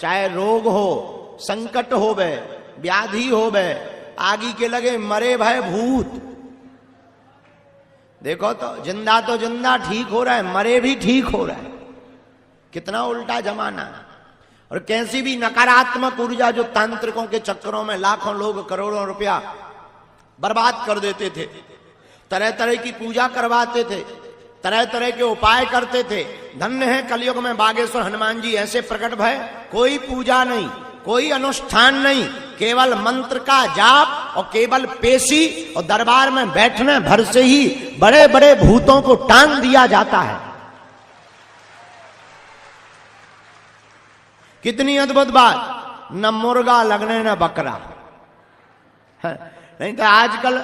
चाहे रोग हो, संकट हो बे, व्याधि हो बे, आगी के लगे मरे भय भूत। देखो तो जिंदा ठीक हो रहा है, मरे भी ठीक हो रहा है। कितना उल्टा जमाना। और कैसी भी नकारात्मक ऊर्जा जो तांत्रिकों के चक्करों में लाखों लोग करोड़ों रुपया बर्बाद कर देते थे, तरह तरह की पूजा करवाते थे, तरह तरह के उपाय करते थे। धन्य है कलयुग में बागेश्वर हनुमान जी ऐसे प्रकट भय, कोई पूजा नहीं, कोई अनुष्ठान नहीं, केवल मंत्र का जाप और केवल पेशी और दरबार में बैठने भर से ही बड़े बड़े भूतों को टांग दिया जाता है। कितनी अद्भुत बात। न मुर्गा लगने न बकरा। नहीं तो आजकल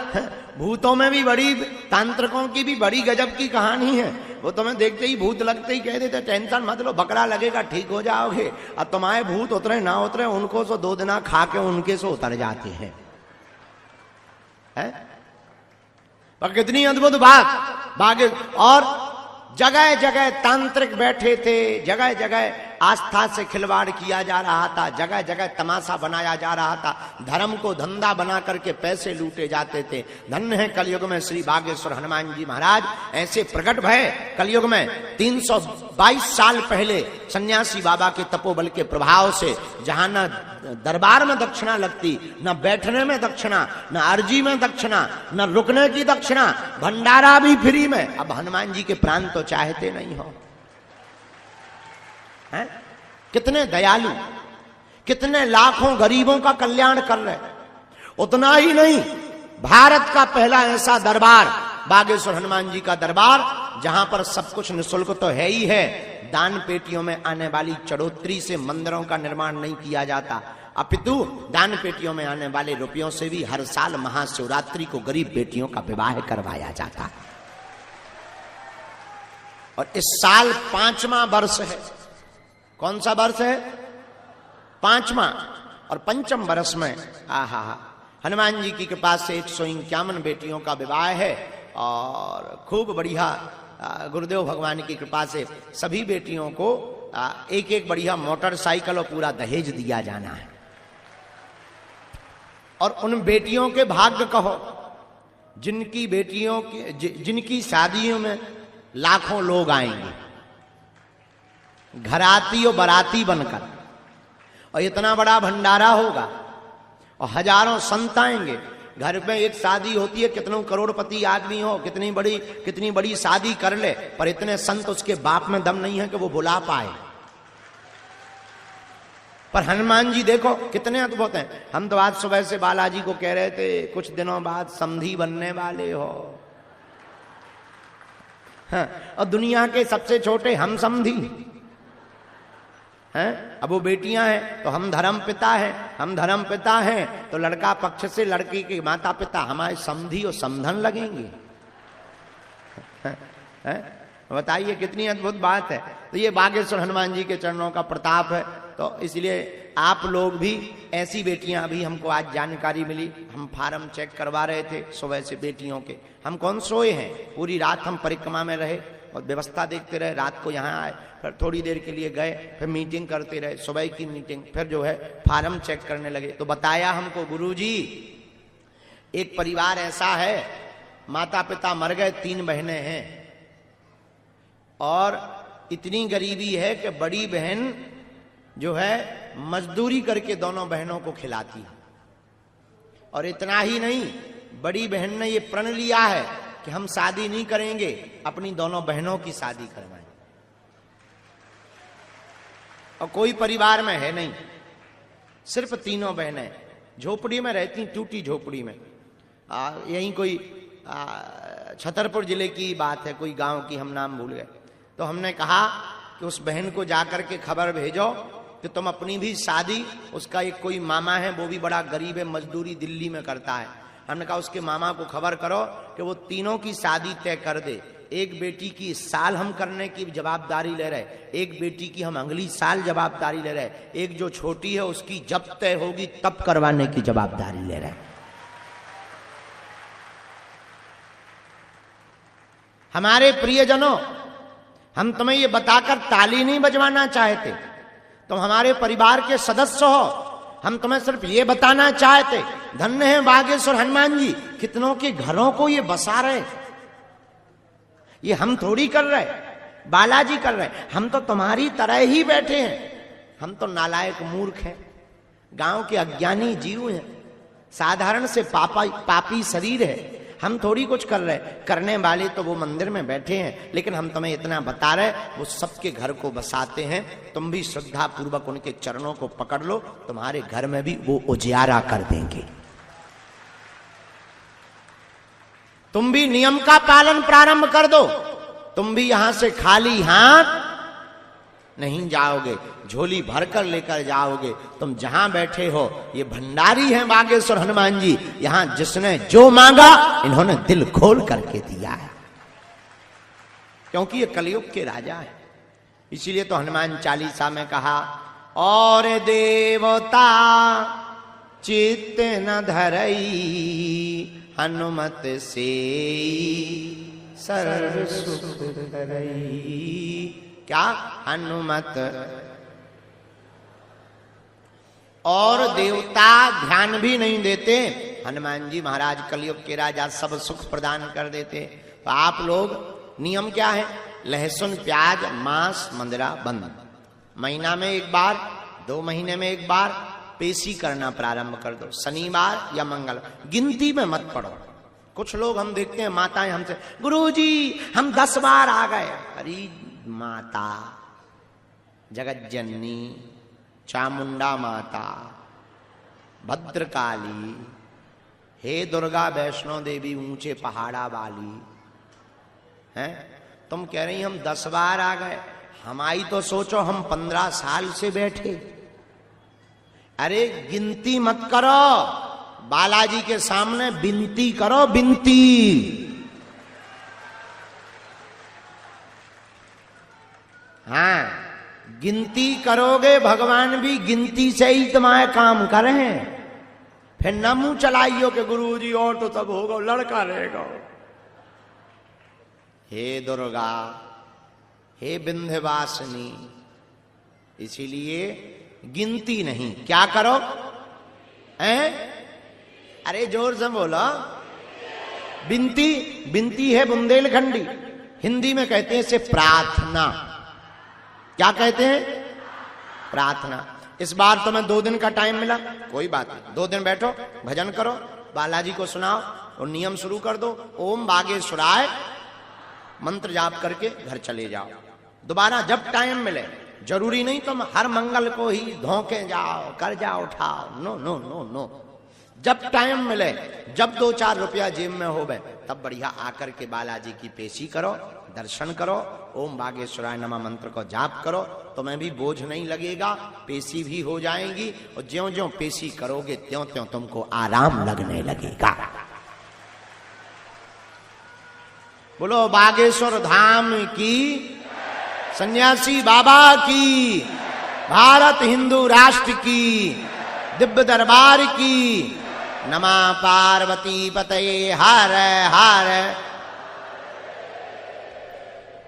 भूतों में भी बड़ी, तांत्रिकों की भी बड़ी गजब की कहानी है। वो तुम्हें देखते ही भूत लगते ही कह देते टेंशन मत लो, बकरा लगेगा ठीक हो जाओगे। अब तुम्हारे भूत उतरे ना उतरे, उनको सो 2 दिन खा के उनके से उतर जाते हैं। पर कितनी अद्भुत बात। बागे और जगह जगह तांत्रिक बैठे थे, जगह जगह आस्था से खिलवाड़ किया जा रहा था, जगह जगह तमाशा बनाया जा रहा था, धर्म को धंधा बना करके पैसे लूटे जाते थे। धन्य है कलयुग में श्री बागेश्वर हनुमान जी महाराज ऐसे प्रकट भय। कलयुग में 322 साल पहले सन्यासी बाबा के तपोबल के प्रभाव से जहां न दरबार में दक्षिणा लगती, न बैठने में दक्षिणा, न अर्जी में दक्षिणा, न रुकने की दक्षिणा, भंडारा भी फ्री में। अब हनुमान जी के प्राण तो चाहते नहीं हो। हैं? कितने दयालु, कितने लाखों गरीबों का कल्याण कर रहे। उतना ही नहीं, भारत का पहला ऐसा दरबार बागेश्वर हनुमान जी का दरबार जहां पर सब कुछ निःशुल्क तो है ही है, दान पेटियों में आने वाली चढ़ोतरी से मंदिरों का निर्माण नहीं किया जाता, अपितु दान पेटियों में आने वाले रुपयों से भी हर साल महाशिवरात्रि को गरीब बेटियों का विवाह करवाया जाता। और इस साल 5वां वर्ष है। कौन सा वर्ष है? 5वां। और 5म वर्ष में आहा हनुमान जी की कृपा से 151 बेटियों का विवाह है। और खूब बढ़िया गुरुदेव भगवान की कृपा से सभी बेटियों को एक एक बढ़िया मोटरसाइकिल और पूरा दहेज दिया जाना है। और उन बेटियों के भाग्य कहो जिनकी बेटियों के जिनकी शादियों में लाखों लोग आएंगे घराती और बाराती बनकर, और इतना बड़ा भंडारा होगा और हजारों संत आएंगे। घर में एक शादी होती है, कितनों करोड़पति आदमी हो, कितनी बड़ी शादी कर ले, पर इतने संत उसके बाप में दम नहीं है कि वो बुला पाए। पर हनुमान जी देखो कितने अद्भुत हैं। हम तो आज सुबह से बालाजी को कह रहे थे कुछ दिनों बाद समधी बनने वाले हो। हाँ, और दुनिया के सबसे छोटे हम समधी हैं। अब वो बेटियां हैं तो हम धर्म पिता हैं, हम धर्म पिता हैं तो लड़का पक्ष से लड़की के माता पिता हमारे समधी और समधन लगेंगे। बताइए कितनी अद्भुत बात है। तो ये बागेश्वर हनुमान जी के चरणों का प्रताप है। तो इसलिए आप लोग भी ऐसी बेटियां, अभी हमको आज जानकारी मिली, हम फार्म चेक करवा रहे थे सुबह से बेटियों के, हम कौन सोए हैं, पूरी रात हम परिक्रमा में रहे और व्यवस्था देखते रहे। रात को यहाँ आए, फिर थोड़ी देर के लिए गए, फिर मीटिंग करते रहे, सुबह की मीटिंग, फिर जो है फार्म चेक करने लगे। तो बताया हमको गुरुजी एक परिवार ऐसा है, माता पिता मर गए, 3 बहनें हैं और इतनी गरीबी है कि बड़ी बहन जो है मजदूरी करके दोनों बहनों को खिलाती है। और इतना ही नहीं, बड़ी बहन ने ये प्रण लिया है कि हम शादी नहीं करेंगे, अपनी दोनों बहनों की शादी करवाएं। और कोई परिवार में है नहीं, सिर्फ 3 बहनें झोपड़ी में रहती, टूटी झोपड़ी में। यहीं कोई छतरपुर जिले की बात है, कोई गांव की, हम नाम भूल गए। तो हमने कहा कि उस बहन को जाकर के खबर भेजो कि तुम अपनी भी शादी, उसका एक कोई मामा है वो भी बड़ा गरीब है, मजदूरी दिल्ली में करता है, हमने कहा उसके मामा को खबर करो कि वो तीनों की शादी तय कर दे। एक बेटी की इस साल हम करने की जवाबदारी ले रहे, एक बेटी की हम अगली साल जवाबदारी ले रहे, एक जो छोटी है उसकी जब तय होगी तब करवाने की जवाबदारी ले रहे। हमारे प्रियजनों, हम तुम्हें ये बताकर ताली नहीं बजवाना चाहते, तुम हमारे परिवार के सदस्य हो। हम तुम्हें सिर्फ ये बताना चाहते, धन्य है बागेश्वर हनुमान जी, कितनों के घरों को ये बसा रहे। ये हम थोड़ी कर रहे, बालाजी कर रहे। हम तो तुम्हारी तरह ही बैठे हैं। हम तो नालायक मूर्ख हैं, गांव के अज्ञानी जीव हैं, साधारण से पापी शरीर है। हम थोड़ी कुछ कर रहे, करने वाले तो वो मंदिर में बैठे हैं। लेकिन हम तुम्हें इतना बता रहे, वो सबके घर को बसाते हैं। तुम भी श्रद्धा पूर्वक उनके चरणों को पकड़ लो, तुम्हारे घर में भी वो उजियारा कर देंगे। तुम भी नियम का पालन प्रारंभ कर दो। तुम भी यहां से खाली हाथ नहीं जाओगे, झोली भरकर लेकर जाओगे। तुम जहां बैठे हो, ये भंडारी हैं बागेश्वर हनुमान जी। यहां जिसने जो मांगा, इन्होंने दिल खोल करके दिया है, क्योंकि ये कलयुग के राजा है। इसीलिए तो हनुमान चालीसा में कहा, और देवता चित्त न धरई, हनुमत से सर्व सुख करई। क्या? हनुमत। और देवता ध्यान भी नहीं देते, हनुमान जी महाराज कलयुग के राजा सब सुख प्रदान कर देते। तो आप लोग, नियम क्या है? लहसुन प्याज मांस मंदिरा बंद। महीना में एक बार, 2 महीने में एक बार पेशी करना प्रारंभ कर दो, शनिवार या मंगल। गिनती में मत पड़ो। कुछ लोग हम देखते हैं, माताएं हमसे, गुरुजी हम 10 बार आ गए। अरे माता, जगत जननी, चामुंडा माता, भद्रकाली, हे दुर्गा वैष्णो देवी, ऊंचे पहाड़ा वाली हैं, तुम कह रही हम 10 बार आ गए। हमारी तो सोचो, हम 15 साल से बैठे। अरे गिनती मत करो, बालाजी के सामने विनती करो, विनती। हाँ, गिनती करोगे, भगवान भी गिनती से ही तुम्हारे काम करें। फिर न मुंह चलाइयो कि गुरुजी और तो तब होगा, लड़का रहेगा। हे दुर्गा, हे विंध्यवासिनी, इसीलिए गिनती नहीं। क्या करो? अरे जोर से बोलो। विनती, विनती है बुंदेलखंडी, हिंदी में कहते हैं इसे प्रार्थना। क्या कहते हैं? प्रार्थना। इस बार तुम्हें 2 दिन का टाइम मिला, कोई बात नहीं, 2 दिन बैठो, भजन करो, बालाजी को सुनाओ और नियम शुरू कर दो। ओम बागेश्वराय मंत्र जाप करके घर चले जाओ। दोबारा जब टाइम मिले, जरूरी नहीं तुम हर मंगल को ही धोखे जाओ, कर्जा उठाओ। नो नो नो नो, जब टाइम मिले, जब 2-4 रुपया जेब में हो गए, तब बढ़िया आकर के बालाजी की पेशी करो, दर्शन करो, ओम बागेश्वराय नमः मंत्र को जाप करो। तुम्हें भी बोझ नहीं लगेगा, पेशी भी हो जाएंगी। और ज्यों ज्यों पेशी करोगे, त्यों त्यों तुमको आराम लगने लगेगा। बोलो बागेश्वर धाम की, सन्यासी बाबा की, भारत हिंदू राष्ट्र की, दिव्य दरबार की। नमः पार्वती पतये हर हर।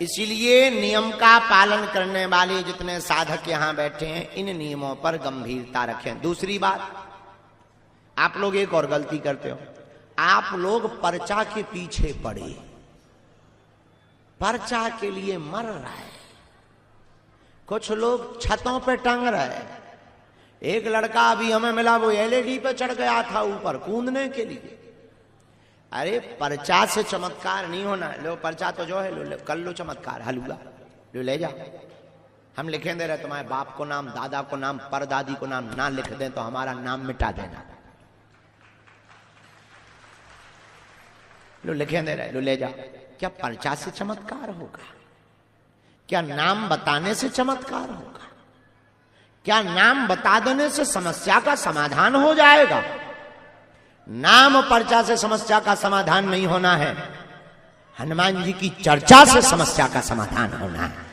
इसीलिए नियम का पालन करने वाले जितने साधक यहां बैठे हैं, इन नियमों पर गंभीरता रखें। दूसरी बात, आप लोग एक और गलती करते हो, आप लोग पर्चा के पीछे पड़े, पर्चा के लिए मर रहा है। कुछ लोग छतों पे टंग रहे हैं। एक लड़का अभी हमें मिला, वो एलईडी पे चढ़ गया था ऊपर कूदने के लिए। अरे पर्चा से चमत्कार नहीं होना। लो पर्चा तो जो है, लो कर लो चमत्कार, हलवा लो ले जाओ। हम लिखें दे रहे, तुम्हारे बाप को नाम, दादा को नाम, परदादी को नाम ना लिख दें तो हमारा नाम मिटा देना। लो लिखें दे रहे, लो ले जाओ। क्या पर्चा से चमत्कार होगा? क्या नाम बताने से चमत्कार होगा? क्या नाम बता देने से समस्या का समाधान हो जाएगा? नाम पर्चा से समस्या का समाधान नहीं होना है, हनुमान जी की चर्चा से समस्या का समाधान होना है।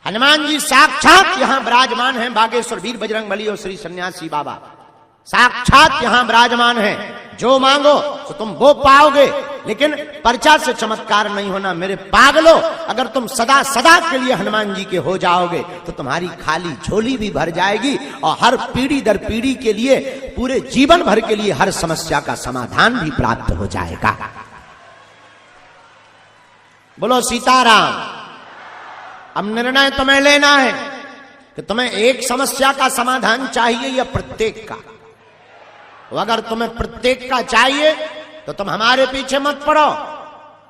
हनुमान जी साक्षात यहां विराजमान हैं, बागेश्वर वीर बजरंगबली और श्री सन्यासी बाबा साक्षात यहां विराजमान हैं। जो मांगो तो तुम वो पाओगे। लेकिन पर्चा से चमत्कार नहीं होना। मेरे पागलो, अगर तुम सदा सदा के लिए हनुमान जी के हो जाओगे तो तुम्हारी खाली झोली भी भर जाएगी और हर पीढ़ी दर पीढ़ी के लिए, पूरे जीवन भर के लिए हर समस्या का समाधान भी प्राप्त हो जाएगा। बोलो सीताराम। अब निर्णय तुम्हें लेना है कि तुम्हें एक समस्या का समाधान चाहिए या प्रत्येक का। अगर तुम्हें प्रत्येक का चाहिए तो तुम हमारे पीछे मत पड़ो,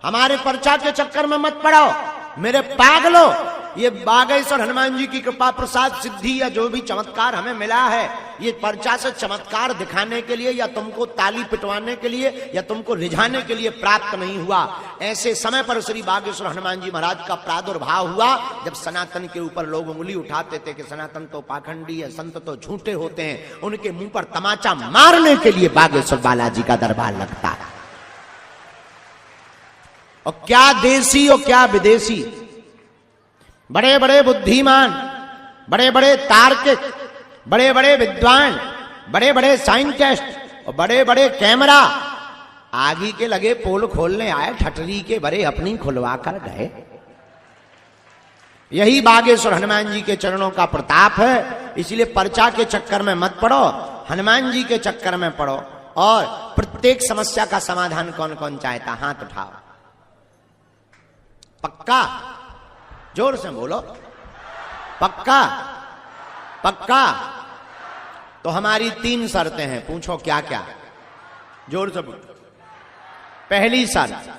हमारे पर्चा के चक्कर में मत पड़ो। मेरे पागलो, ये बागेश्वर हनुमान जी की कृपा प्रसाद सिद्धि या जो भी चमत्कार हमें मिला है, ये पर्चा से चमत्कार दिखाने के लिए या तुमको ताली पिटवाने के लिए या तुमको रिझाने के लिए प्राप्त नहीं हुआ। ऐसे समय पर श्री बागेश्वर हनुमान जी महाराज का प्रादुर्भाव हुआ जब सनातन के ऊपर लोग उंगली उठाते थे कि सनातन तो पाखंडी है, संत तो झूठे होते हैं। उनके मुंह पर तमाचा मारने के लिए बागेश्वर बालाजी का दरबार लगता है। और क्या देसी और क्या विदेशी, बड़े बड़े बुद्धिमान, बड़े बड़े तार्किक, बड़े बड़े विद्वान, बड़े बड़े साइंटिस्ट और बड़े बड़े कैमरा आगे के लगे पोल खोलने आए, ठटरी के बड़े अपनी खुलवा कर गए। यही बागेश्वर हनुमान जी के चरणों का प्रताप है। इसलिए पर्चा के चक्कर में मत पड़ो, हनुमान जी के चक्कर में पड़ो। और प्रत्येक समस्या का समाधान कौन कौन चाहता, हाथ उठाओ। पक्का? जोर से बोलो। पक्का? पक्का? तो हमारी 3 शर्तें हैं। पूछो क्या क्या? जोर से बोलो। पहली शर्त,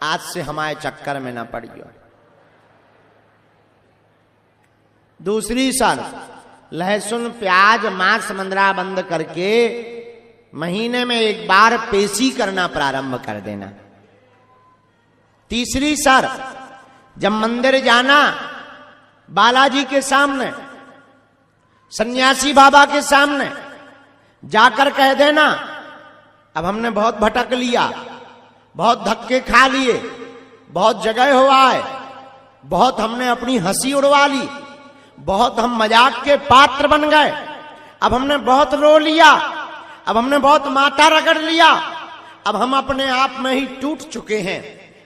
आज से हमारे चक्कर में ना पड़ियो। दूसरी शर्त, लहसुन प्याज मांस मंदरा बंद करके महीने में एक बार पेशी करना प्रारंभ कर देना। तीसरी शर्त, जब मंदिर जाना, बालाजी के सामने, सन्यासी बाबा के सामने जाकर कह देना, अब हमने बहुत भटक लिया, बहुत धक्के खा लिए, बहुत जगह हुआ है, बहुत हमने अपनी हंसी उड़वा ली, बहुत हम मजाक के पात्र बन गए, अब हमने बहुत रो लिया, अब हमने बहुत माथा रगड़ लिया, अब हम अपने आप में ही टूट चुके हैं,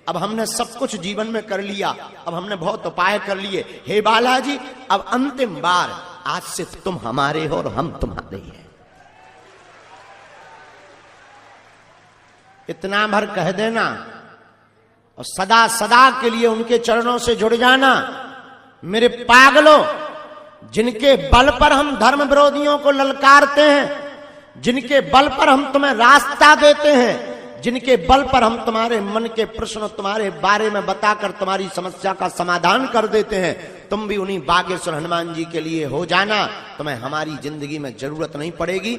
अब हमने सब कुछ जीवन में कर लिया, अब हमने बहुत उपाय कर लिए। हे बालाजी, अब अंतिम बार, आज से तुम हमारे हो और हम तुम्हारे हैं। इतना भर कह देना और सदा सदा के लिए उनके चरणों से जुड़ जाना। मेरे पागलों, जिनके बल पर हम धर्म विरोधियों को ललकारते हैं, जिनके बल पर हम तुम्हें रास्ता देते हैं, जिनके बल पर हम तुम्हारे मन के प्रश्न तुम्हारे बारे में बताकर तुम्हारी समस्या का समाधान कर देते हैं, तुम भी उन्हीं बागेश्वर हनुमान जी के लिए हो जाना। तुम्हें हमारी जिंदगी में जरूरत नहीं पड़ेगी।